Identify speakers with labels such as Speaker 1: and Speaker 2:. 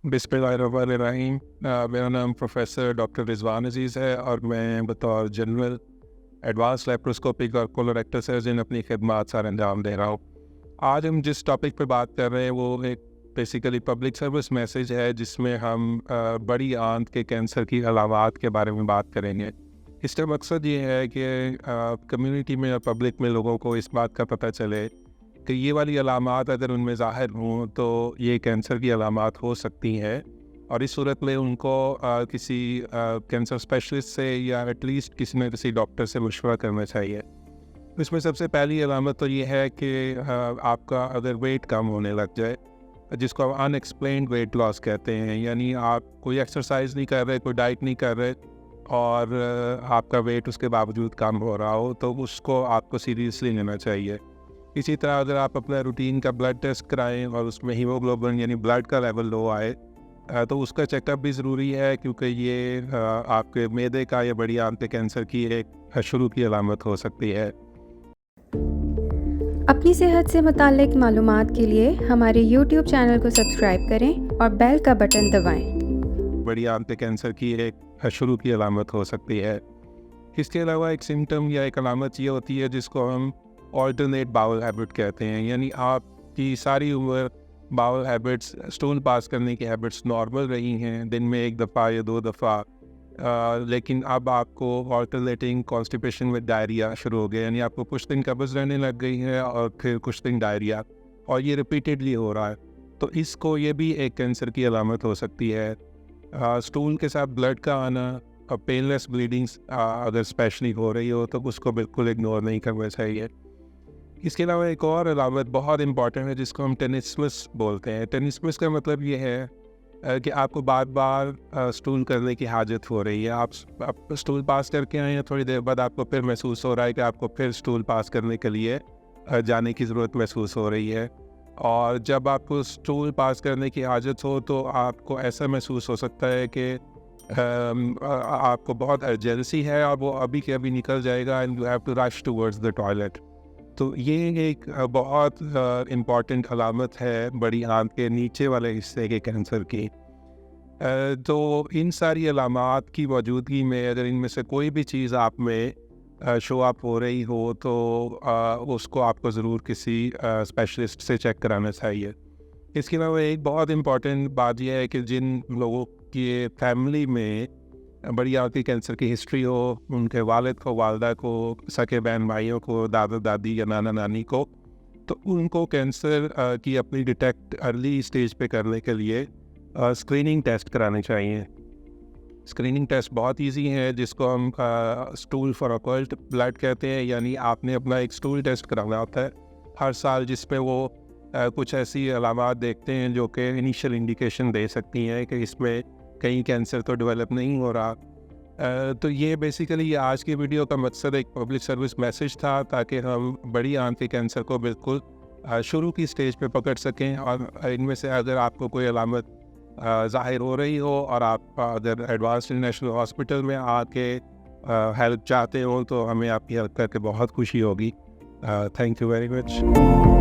Speaker 1: बिस्मिल्लाहिर्रहमानिर्रहीम। मेरा नाम प्रोफेसर डॉक्टर रिजवान अजीज़ है और मैं बतौर जनरल एडवांस लेप्रोस्कोपिक और कोलोरेक्टल सर्जन अपनी खिदमत सर अंजाम दे रहा हूँ। आज हम जिस टॉपिक पर बात कर रहे हैं वो एक बेसिकली पब्लिक सर्विस मैसेज है, जिसमें हम बड़ी आंत के कैंसर की अलामात के बारे में बात करेंगे। इसका मकसद ये है कि कम्युनिटी में और पब्लिक में लोगों को इस बात का पता चले कि ये वाली अलामात अगर उनमें ज़ाहिर हों तो ये कैंसर की अलामात हो सकती हैं, और इस सूरत में उनको किसी कैंसर स्पेशलिस्ट से या एटलीस्ट किसी न किसी डॉक्टर से मशवरा करना चाहिए। इसमें सबसे पहली अलामत तो ये है कि आपका अगर वेट कम होने लग जाए, जिसको हम अनएक्सप्लेन्ड वेट लॉस कहते हैं, यानी आप कोई एक्सरसाइज नहीं कर रहे, कोई डाइट नहीं कर रहे और आपका वेट उसके बावजूद कम हो रहा हो, तो उसको आपको सीरियसली लेना चाहिए। इसी तरह अगर आप अपना रूटीन का ब्लड टेस्ट कराएं और उसमें हीमोग्लोबिन यानी ब्लड का लेवल लो आए तो उसका चेकअप भी ज़रूरी है, क्योंकि ये आपके मैदे का या बड़ी आंत के कैंसर की एक शुरू की अलामत हो सकती है।
Speaker 2: अपनी सेहत से मुताल्लिक मालूमात के लिए हमारे YouTube चैनल को सब्सक्राइब करें और बेल का बटन दबाएं।
Speaker 1: बड़ी आंत के कैंसर की एक शुरू की अलामत हो सकती है। इसके अलावा एक सिम्टम या एक अलामत ये होती है जिसको हम ऑल्टरनेट बाउल हैबिट कहते हैं, यानी आपकी सारी उम्र बाउल हैबिट्स, स्टूल पास करने की हैबिट्स नॉर्मल रही हैं, दिन में 1 दफ़ा या 2 दफ़ा, लेकिन अब आपको ऑल्टरनेटिंग कॉन्स्टिपेशन विद डायरिया शुरू हो गया, यानी आपको कुछ दिन कब्ज़ रहने लग गई है और फिर कुछ दिन डायरिया, और ये रिपीटेडली हो रहा है, तो इसको ये भी एक कैंसर की अलामत हो सकती है। स्टूल के साथ ब्लड का आना और पेनलेस ब्लीडिंग्स अगर स्पेशली हो रही हो तो उसको बिल्कुल इग्नोर नहीं करना चाहिए। इसके अलावा एक और अलामत बहुत इंपॉर्टेंट है जिसको हम टेनिस्मस बोलते हैं। टेनिस्मस का मतलब ये है कि आपको बार बार स्टूल करने की हाजत हो रही है। आप स्टूल पास करके आए हैं, थोड़ी देर बाद आपको फिर महसूस हो रहा है कि आपको फिर स्टूल पास करने के लिए जाने की ज़रूरत महसूस हो रही है, और जब आपको स्टूल पास करने की हाजत हो तो आपको ऐसा महसूस हो सकता है कि आपको बहुत अर्जेंसी है और वो अभी के अभी निकल जाएगा and you have to rush towards the toilet. तो ये एक बहुत इम्पॉर्टेंट अलामत है बड़ी आंत के नीचे वाले हिस्से के कैंसर की। तो इन सारी अलामात की मौजूदगी में अगर इनमें से कोई भी चीज़ आप में शो अप हो रही हो तो उसको आपको ज़रूर किसी स्पेशलिस्ट से चेक कराना चाहिए। इसके अलावा एक बहुत इम्पॉर्टेंट बात यह है कि जिन लोगों की फैमिली में बड़ी आंत के कैंसर की हिस्ट्री हो, उनके वालिद को, वालदा को, सगे बहन भाइयों को, दादा दादी या नाना नानी को, तो उनको कैंसर की अपनी डिटेक्ट अर्ली स्टेज पे करने के लिए स्क्रीनिंग टेस्ट कराने चाहिए। स्क्रीनिंग टेस्ट बहुत इजी है, जिसको हम स्टूल फॉर ऑकल्ट ब्लड कहते हैं, यानी आपने अपना एक स्टूल टेस्ट कराना होता है हर साल, जिसमें वो कुछ ऐसी अलामात देखते हैं जो कि इनिशियल इंडिकेशन दे सकती हैं कि इसमें कहीं कैंसर तो डेवलप नहीं हो रहा। तो ये बेसिकली आज की वीडियो का मकसद एक पब्लिक सर्विस मैसेज था, ताकि हम बड़ी आंत के कैंसर को बिल्कुल शुरू की स्टेज पे पकड़ सकें, और इनमें से अगर आपको कोई अलामत ज़ाहिर हो रही हो और आप अगर एडवांस इंटरनेशनल हॉस्पिटल में आके हेल्प चाहते हो तो हमें आपकी हेल्प करके बहुत खुशी होगी। Thank you very much.